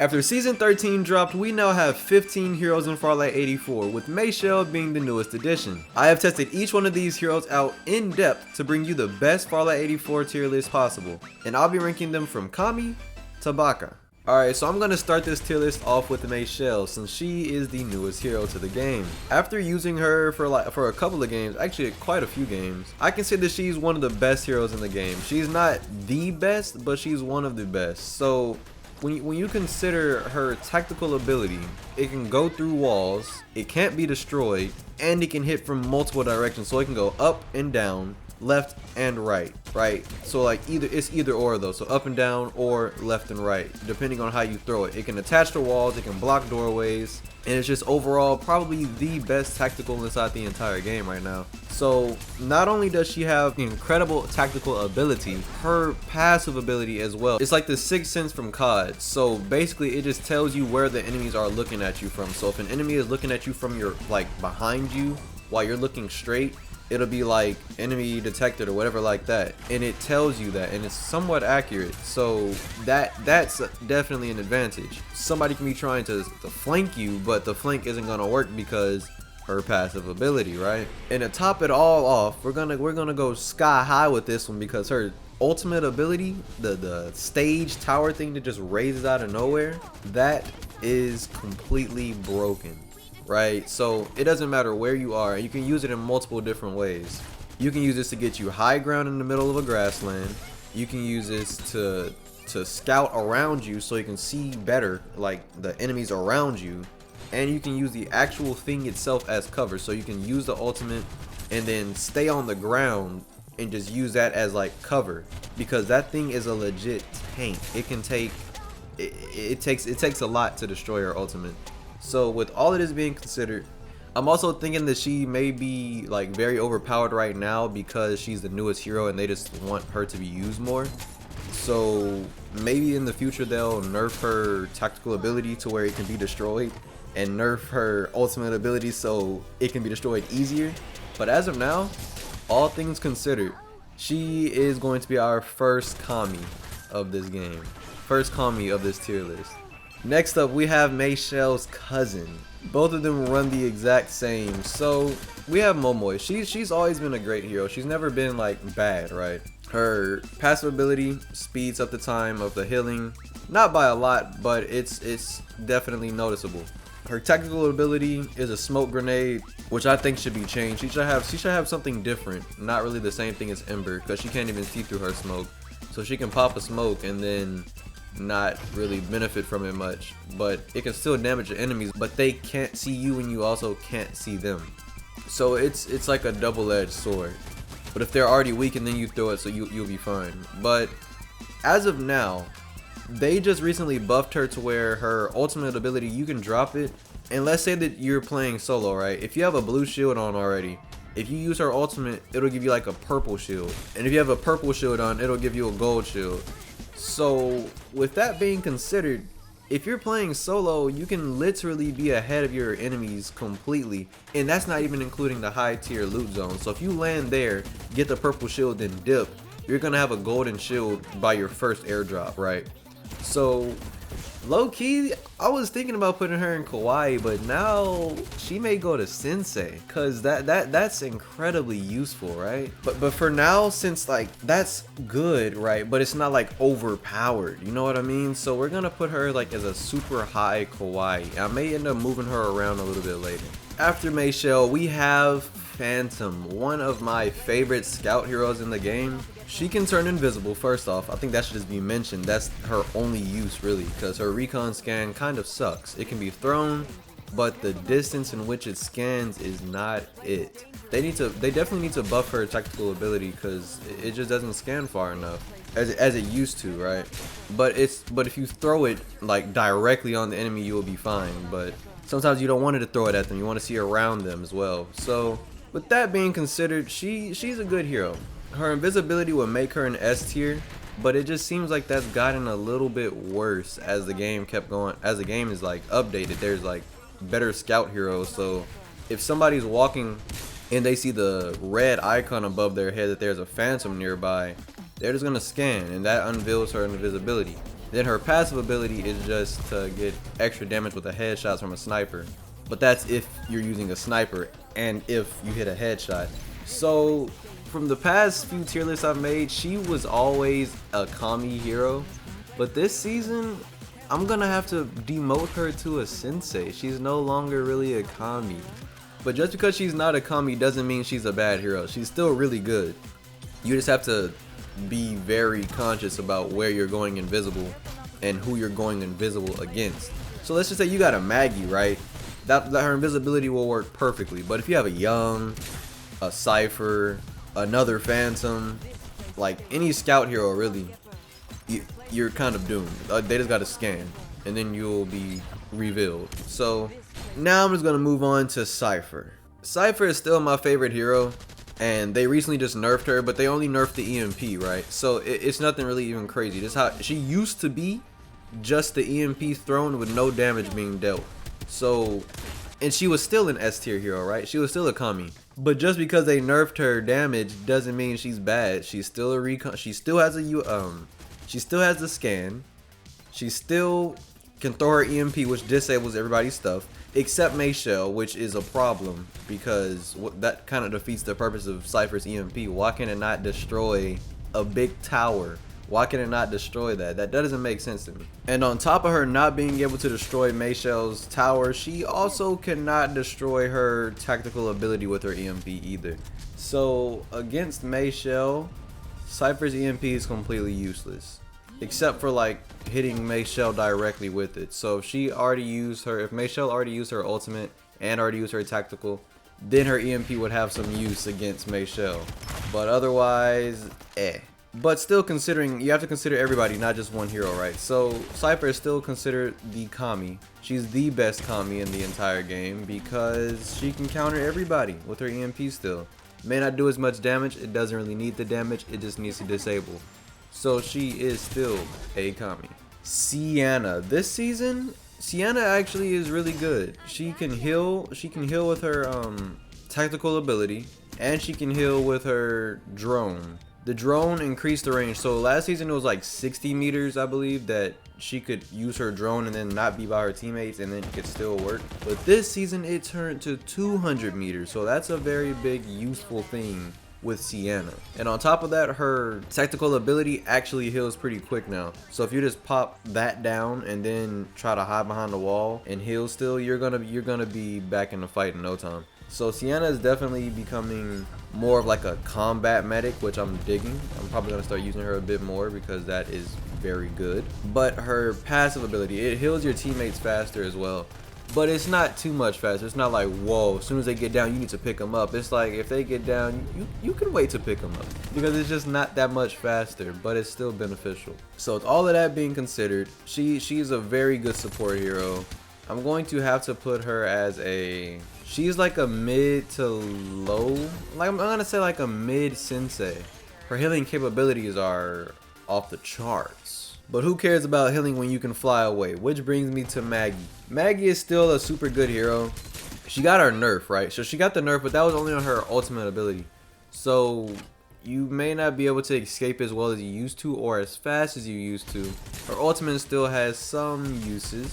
After Season 13 dropped, we now have 15 heroes in Farlight 84, with Maychelle being the newest addition. I have tested each one of these heroes out in depth to bring you the best Farlight 84 tier list possible, and I'll be ranking them from Kami to Baka. Alright, so I'm going to start this tier list off with Maychelle since she is the newest hero to the game. After using her for a couple of games, actually quite a few games, I can say that she's one of the best heroes in the game. She's not the best, but she's one of the best. So when you consider her tactical ability, it can go through walls, it can't be destroyed, and it can hit from multiple directions. So it can go up and down, left and right. So like it's either or though, so up and down or left and right, depending on how you throw it. It can attach to walls, it can block doorways, and it's just overall probably the best tactical inside the entire game right now. So not only does she have incredible tactical ability, her passive ability as well. It's like the sixth sense from COD. So basically it just tells you where the enemies are looking at you from. So if an enemy is looking at you from your behind you while you're looking straight, it'll be like enemy detected or whatever like that, and it tells you that, and it's somewhat accurate. So that's definitely an advantage. Somebody can be trying to flank you, but the flank isn't gonna work because her passive ability, right? And to top it all off, we're gonna go sky high with this one because her ultimate ability, the stage tower thing that just raises out of nowhere, that is completely broken. Right, so it doesn't matter where you are, you can use it in multiple different ways. You can use this to get you high ground in the middle of a grassland. You can use this to scout around you so you can see better, like the enemies around you. And you can use the actual thing itself as cover, so you can use the ultimate and then stay on the ground and just use that as like cover, because that thing is a legit tank. It can take it takes a lot to destroy her ultimate. So with all of this being considered, I'm also thinking that she may be like very overpowered right now because she's the newest hero and they just want her to be used more. So maybe in the future they'll nerf her tactical ability to where it can be destroyed, and nerf her ultimate ability so it can be destroyed easier. But as of now, all things considered, she is going to be our first Kami of this game. First Kami of this tier list. Next up, we have Maychelle's cousin. Both of them run the exact same. So we have Momoi. She's always been a great hero. She's never been like bad, right? Her passive ability speeds up the time of the healing, not by a lot, but it's definitely noticeable. Her tactical ability is a smoke grenade, which I think should be changed. She should have something different, not really the same thing as Ember, because she can't even see through her smoke. So she can pop a smoke and then not really benefit from it much, but it can still damage the enemies, but they can't see you and you also can't see them. So it's like a double-edged sword. But if they're already weak and then you throw it, so you'll be fine. But as of now, they just recently buffed her to where her ultimate ability, you can drop it, and let's say that you're playing solo, right? If you have a blue shield on already, if you use her ultimate, it'll give you like a purple shield, and if you have a purple shield on, it'll give you a gold shield. So with that being considered, if you're playing solo, you can literally be ahead of your enemies completely, and that's not even including the high tier loot zone. So if you land there, get the purple shield, then dip, you're gonna have a golden shield by your first airdrop, right? So low-key, I was thinking about putting her in Kawaii, but now she may go to Sensei, cause that's incredibly useful, right? But for now, since like that's good, right? But it's not like overpowered, you know what I mean? So we're gonna put her like as a super high Kawaii. I may end up moving her around a little bit later. After Maychelle, we have Phantom, one of my favorite scout heroes in the game. She can turn invisible. First off, I think that should just be mentioned. That's her only use really, because her recon scan kind of sucks. It can be thrown, but the distance in which it scans is not it. They definitely need to buff her tactical ability because it just doesn't scan far enough as it used to, right? But if you throw it like directly on the enemy, you will be fine. But sometimes you don't want to throw it at them. You want to see around them as well. So with that being considered, she's a good hero. Her invisibility would make her an S tier, but it just seems like that's gotten a little bit worse as the game kept going. As the game is like updated, there's like better scout heroes. So if somebody's walking and they see the red icon above their head that there's a phantom nearby, they're just gonna scan, and that unveils her invisibility. Then her passive ability is just to get extra damage with the headshots from a sniper. But that's if you're using a sniper and if you hit a headshot. So from the past few tier lists I've made, she was always a Kami hero. But this season, I'm gonna have to demote her to a sensei. She's no longer really a Kami. But just because she's not a Kami doesn't mean she's a bad hero. She's still really good. You just have to be very conscious about where you're going invisible and who you're going invisible against. So let's just say you got a Maggie, right? That her invisibility will work perfectly. But if you have a Yong, a Syfer, another Phantom, like any scout hero really, you're kind of doomed. They just gotta scan and then you'll be revealed. So now I'm just gonna move on to Syfer. Syfer is still my favorite hero, and they recently just nerfed her, but they only nerfed the EMP, right? So it's nothing really even crazy. This is how she used to be, just the EMP thrown with no damage being dealt. So, and she was still an S tier hero, right? She was still a Kami. But just because they nerfed her damage doesn't mean she's bad. She's still a recon. She still has a she still has the scan. She still can throw her EMP, which disables everybody's stuff, except Maychelle, which is a problem because that kind of defeats the purpose of Syfer's EMP. Why can it not destroy a big tower? Why can it not destroy that? That doesn't make sense to me. And on top of her not being able to destroy Maychelle's tower, she also cannot destroy her tactical ability with her EMP either. So against Maychelle, Syfer's EMP is completely useless, except for like hitting Maychelle directly with it. So if she already used her, if Maychelle already used her ultimate and already used her tactical, then her EMP would have some use against Maychelle. But otherwise, But still, considering, you have to consider everybody, not just one hero, right? So Syfer is still considered the Kami. She's the best Kami in the entire game because she can counter everybody with her EMP still. May not do as much damage, it doesn't really need the damage, it just needs to disable. So she is still a Kami. Ceanna. This season, Ceanna actually is really good. She can heal with her tactical ability, and she can heal with her drone. The drone increased the range. So last season it was like 60 meters, I believe, that she could use her drone and then not be by her teammates and then it could still work. But this season it turned to 200 meters. So that's a very big useful thing with Ceanna. And on top of that, her tactical ability actually heals pretty quick now. So if you just pop that down and then try to hide behind the wall and heal still, you're gonna be back in the fight in no time. So Ceanna is definitely becoming more of like a combat medic, which I'm digging. I'm probably gonna start using her a bit more because that is very good. But her passive ability, it heals your teammates faster as well. But it's not too much faster. It's not like, whoa, as soon as they get down, you need to pick them up. It's like, if they get down, you can wait to pick them up because it's just not that much faster, but it's still beneficial. So with all of that being considered, she's a very good support hero. I'm going to have to put her as a, she's like a mid to low, like I'm gonna say like a mid sensei. Her healing capabilities are off the charts. But who cares about healing when you can fly away? Which brings me to Maggie. Maggie is still a super good hero. She got her nerf, right? So she got the nerf, but that was only on her ultimate ability. So you may not be able to escape as well as you used to or as fast as you used to. Her ultimate still has some uses,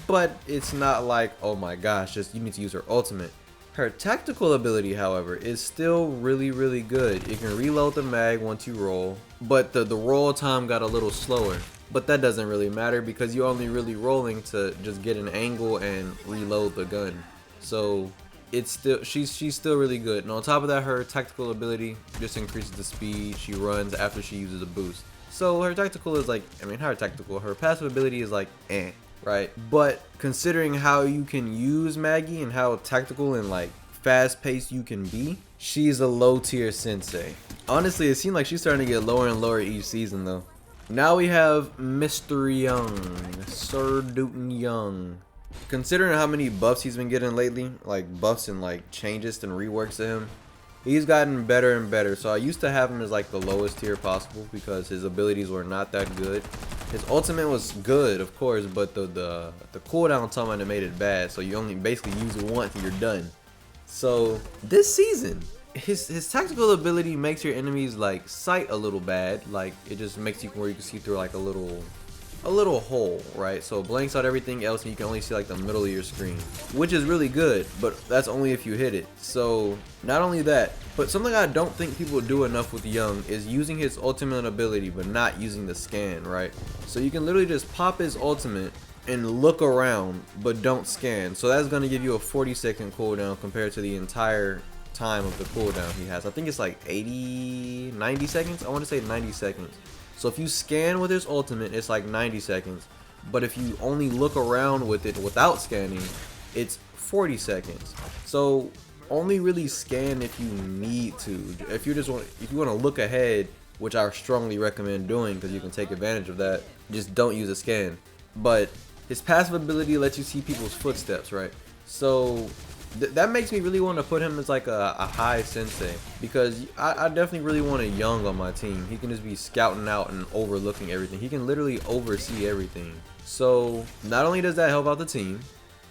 but it's not like, oh my gosh, just you need to use her ultimate. Her tactical ability, however, is still really, really good. You can reload the mag once you roll, but the roll time got a little slower. But that doesn't really matter because you're only really rolling to just get an angle and reload the gun. So it's still, she's still really good. And on top of that, her tactical ability just increases the speed she runs after she uses a boost. So her tactical is like, I mean, her passive ability is like, right? But considering how you can use Maggie and how tactical and like fast paced you can be, she's a low tier sensei. Honestly, it seems like she's starting to get lower and lower each season though. Now we have Mr. Yong, Sir Newton Yong. Considering how many buffs he's been getting lately, like buffs and like changes and reworks to him, he's gotten better and better. So I used to have him as like the lowest tier possible because his abilities were not that good. His ultimate was good, of course, but the cooldown time on it made it bad. So you only basically use it once and you're done. So this season, his tactical ability makes your enemies like sight a little bad. Like it just makes you where you can see through like a little a little hole, right? So it blanks out everything else and you can only see like the middle of your screen, which is really good, but that's only if you hit it. So not only that, but something I don't think people do enough with Yong is using his ultimate ability but not using the scan, right? So you can literally just pop his ultimate and look around but don't scan. So that's going to give you a 40-second cooldown compared to the entire time of the cooldown he has. I think it's like 90 seconds. I want to say 90 seconds. So if you scan with his ultimate, it's like 90 seconds. But if you only look around with it without scanning, it's 40 seconds. So only really scan if you need to. If you want to look ahead, which I strongly recommend doing because you can take advantage of that, just don't use a scan. But his passive ability lets you see people's footsteps, right? So that makes me really want to put him as like a high sensei, because I definitely really want a Yong on my team. He can just be scouting out and overlooking everything. He can literally oversee everything. So not only does that help out the team,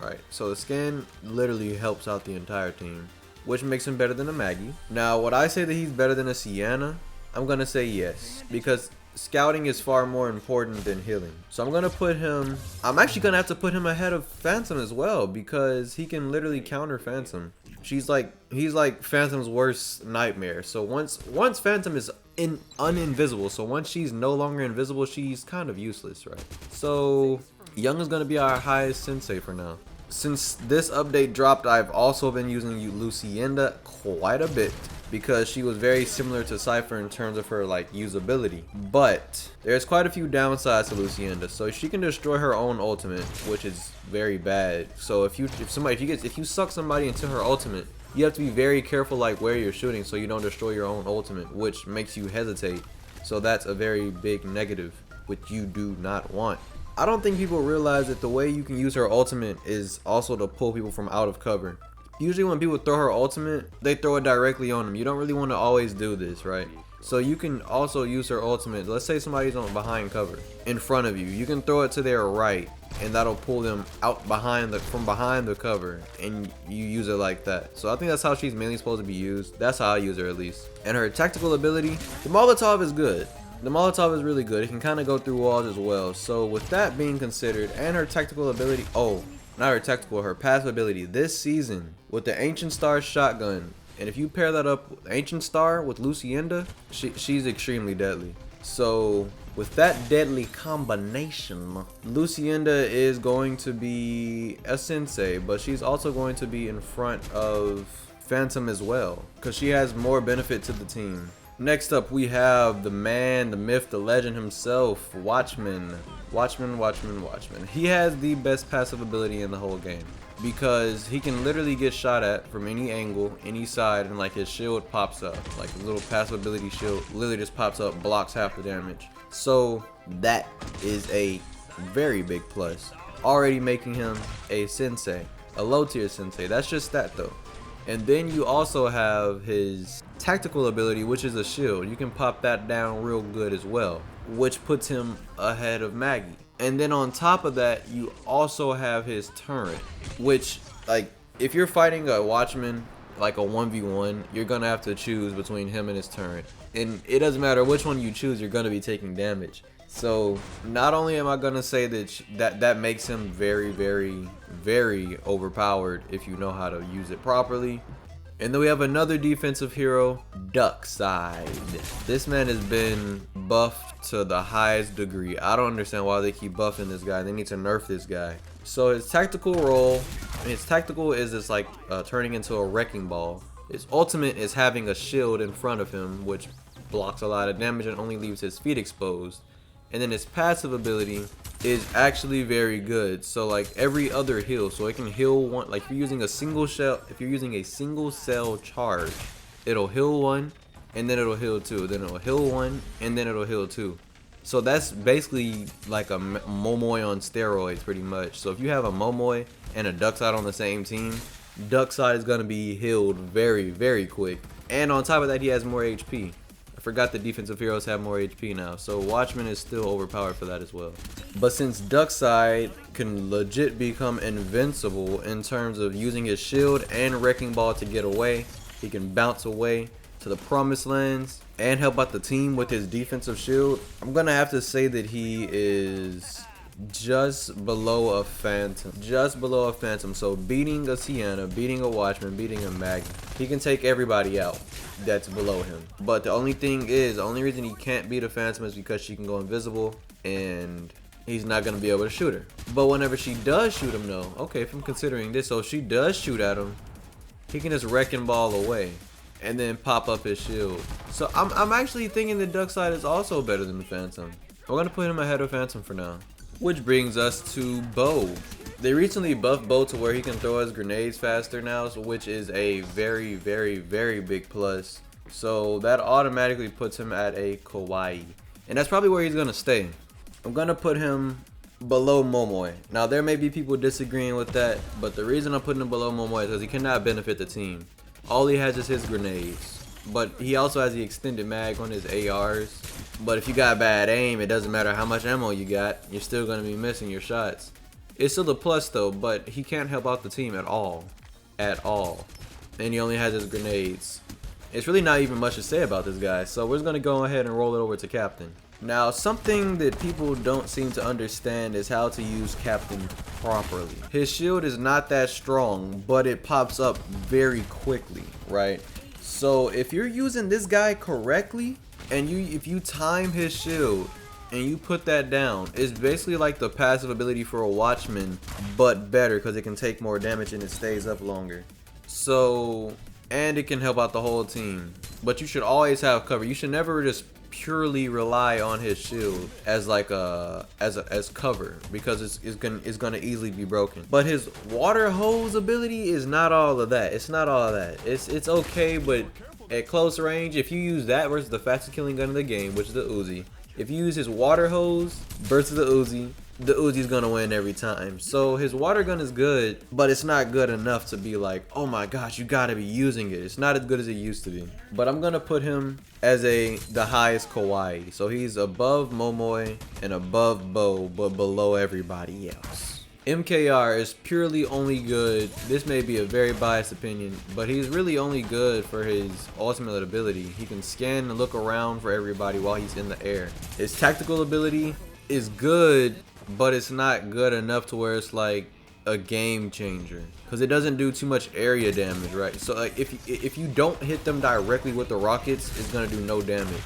right? So the scan literally helps out the entire team, which makes him better than a Maggie. Now, would I say that he's better than a Ceanna? I'm gonna say yes, because scouting is far more important than healing. So I'm gonna put him, I'm actually gonna have to put him ahead of Phantom as well, because he can literally counter Phantom. He's like Phantom's worst nightmare. So once Phantom is uninvisible, so once she's no longer invisible, she's kind of useless, right? So Yong is gonna be our highest sensei for now. Since this update dropped, I've also been using Lucinda quite a bit, because she was very similar to Syfer in terms of her like usability. But there's quite a few downsides to Lucinda. So she can destroy her own ultimate, which is very bad. So if you suck somebody into her ultimate, you have to be very careful like where you're shooting so you don't destroy your own ultimate, which makes you hesitate. So that's a very big negative, which you do not want. I don't think people realize that the way you can use her ultimate is also to pull people from out of cover. Usually when people throw her ultimate, they throw it directly on them. You don't really want to always do this, right? So you can also use her ultimate. Let's say somebody's on behind cover in front of you. You can throw it to their right, and that'll pull them out from behind the cover, and you use it like that. So I think that's how she's mainly supposed to be used. That's how I use her, at least. And her tactical ability, the Molotov is good. The Molotov is really good. It can kind of go through walls as well. So with that being considered, and her tactical ability, not her tactical, her passive ability this season with the Ancient Star shotgun, and if you pair that up with Ancient Star with Lucinda, she's extremely deadly. So with that deadly combination, Lucinda is going to be a sensei, but she's also going to be in front of Phantom as well, because she has more benefit to the team. Next up, we have the man, the myth, the legend himself, Watchman. Watchman. He has the best passive ability in the whole game, because he can literally get shot at from any angle, any side, and like his shield pops up. Like his little passive ability shield literally just pops up, blocks half the damage. So that is a very big plus, already making him a sensei, a low tier sensei. That's just that though. And then you also have his tactical ability, which is a shield. You can pop that down real good as well, which puts him ahead of Maggie. And then on top of that, you also have his turret, which, like, if you're fighting a Watchman, like a 1v1, you're gonna have to choose between him and his turret. And it doesn't matter which one you choose, you're gonna be taking damage. So not only am I gonna say that makes him very, very, very overpowered if you know how to use it properly. And then we have another defensive hero, Ducksyde. This man has been buffed to the highest degree. I don't understand why they keep buffing this guy. They need to nerf this guy. So his tactical role, his tactical is just like turning into a wrecking ball. His ultimate is having a shield in front of him, which blocks a lot of damage and only leaves his feet exposed. And then his passive ability is actually very good. So like every other heal, so it can heal one. Like if you're using a single cell charge, it'll heal one, and then it'll heal two. Then it'll heal one, and then it'll heal two. So that's basically like a Momoi on steroids, pretty much. So if you have a Momoi and a Ducksyde on the same team, Ducksyde is gonna be healed very, very quick. And on top of that, he has more HP. Forgot the defensive heroes have more HP now, so Watchman is still overpowered for that as well. But since Ducksyde can legit become invincible in terms of using his shield and wrecking ball to get away, he can bounce away. to the promised lands and help out the team with his defensive shield, I'm gonna have to say that he is just below a phantom. Just below a phantom. So beating a Ceanna, beating a Watchman, beating a Maggie, he can take everybody out that's below him. But the only thing is, the only reason he can't beat a phantom is because she can go invisible and he's not going to be able to shoot her. But whenever she does shoot him though, okay, if I'm considering this, so if she does shoot at him, he can just wrecking ball away and then pop up his shield. So I'm actually thinking the Ducksyde is also better than the phantom. We're going to put him ahead of phantom for now. Which brings us to Beau. They recently buffed Beau to where he can throw his grenades faster now, which is a very, very, very big plus. So that automatically puts him at a kawaii. And that's probably where he's going to stay. I'm going to put him below Momoi. Now there may be people disagreeing with that, but the reason I'm putting him below Momoi is because he cannot benefit the team. All he has is his grenades. But he also has the extended mag on his ARs. But if you got bad aim, it doesn't matter how much ammo you got, you're still going to be missing your shots. It's still a plus though, but he can't help out the team at all. At all. And he only has his grenades. It's really not even much to say about this guy, so we're just going to go ahead and roll it over to Captain. Now, something that people don't seem to understand is how to use Captain properly. His shield is not that strong, but it pops up very quickly, right? So if you're using this guy correctly, and if you time his shield and you put that down, it's basically like the passive ability for a Watchman, but better because it can take more damage and it stays up longer. So, and it can help out the whole team. But you should always have cover. You should never just purely rely on his shield as like as cover, because it's gonna easily be broken. But his water hose ability is not all of that. It's not all of that. It's okay, but at close range, if you use that versus the fastest killing gun in the game, which is the Uzi, if you use his water hose versus the Uzi's gonna win every time. So his water gun is good, but it's not good enough to be like, oh my gosh, you gotta be using it. It's not as good as it used to be. But I'm gonna put him as the highest kawaii. So he's above Momoi and above Beau, but below everybody else. MKR is purely only good, this may be a very biased opinion, but he's really only good for his ultimate ability. He can scan and look around for everybody while he's in the air. His tactical ability is good, but it's not good enough to where it's like a game changer, because it doesn't do too much area damage, right? So like if you don't hit them directly with the rockets, it's gonna do no damage,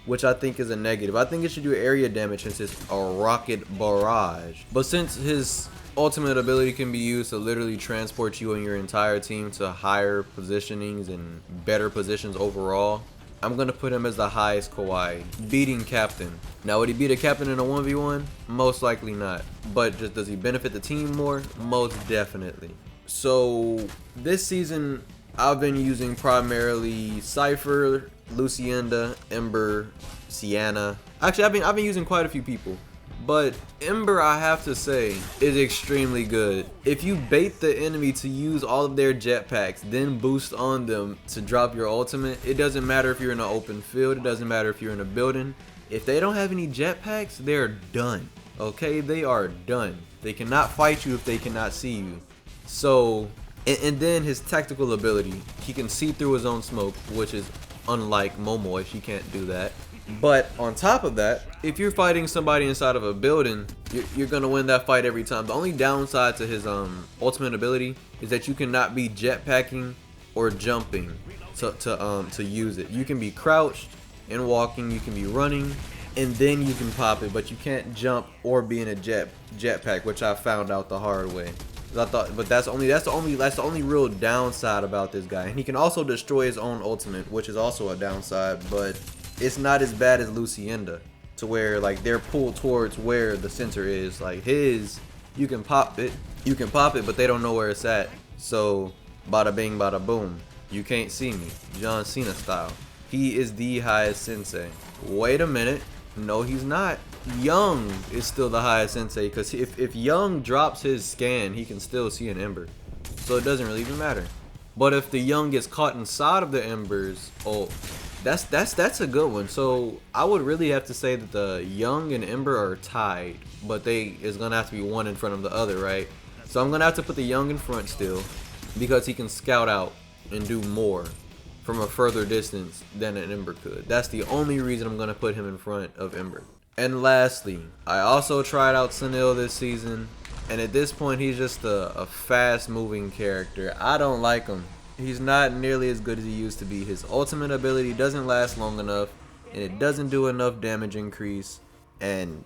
which I think is a negative. I think it should do area damage since it's a rocket barrage. But since his ultimate ability can be used to literally transport you and your entire team to higher positionings and better positions overall, I'm gonna put him as the highest kawaii, beating Captain. Now, would he beat a Captain in a 1v1? Most likely not. But just does he benefit the team more? Most definitely. So this season, I've been using primarily Syfer, Lucinda, Ember, Ceanna. Actually, I've been using quite a few people. But Ember, I have to say, is extremely good. If you bait the enemy to use all of their jetpacks, then boost on them to drop your ultimate, it doesn't matter if you're in an open field, it doesn't matter if you're in a building. If they don't have any jetpacks, they're done. Okay, they are done. They cannot fight you if they cannot see you. So, and then his tactical ability, he can see through his own smoke, which is unlike Momoi, she can't do that. But on top of that, if you're fighting somebody inside of a building, you're gonna win that fight every time. The only downside to his ultimate ability is that you cannot be jetpacking or jumping to use it. You can be crouched and walking, you can be running, and then you can pop it, but you can't jump or be in a jetpack, which I found out the hard way. I thought, but that's the only real downside about this guy. And he can also destroy his own ultimate, which is also a downside, but it's not as bad as Lucinda, to where like they're pulled towards where the center is. Like his, you can pop it, but they don't know where it's at. So bada bing, bada boom, you can't see me, John Cena style. He is the highest sensei. Wait a minute, no he's not. Yong is still the highest sensei, because if Yong drops his scan, he can still see an Ember, so it doesn't really even matter. But if the Yong gets caught inside of the Embers, oh, that's a good one. So I would really have to say that the Yong and Ember are tied, but it's gonna have to be one in front of the other, right? So I'm gonna have to put the Yong in front still, because he can scout out and do more. from a further distance than an Ember could. That's the only reason I'm going to put him in front of Ember. And lastly, I also tried out Sunil this season, and at this point he's just a fast moving character. I don't like him. He's not nearly as good as he used to be. His ultimate ability doesn't last long enough, and it doesn't do enough damage increase, and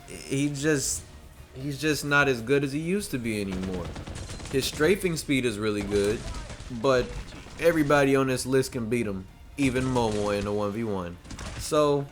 he's just not as good as he used to be anymore. His strafing speed is really good, but everybody on this list can beat him, even Momoi in a 1v1. So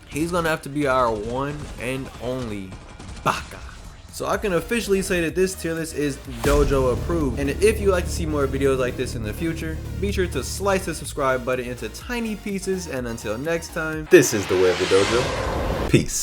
he's gonna have to be our one and only Baka. So I can officially say that this tier list is Dojo approved. And if you like to see more videos like this in the future, be sure to slice the subscribe button into tiny pieces. And until next time, this is the way of the Dojo. Peace.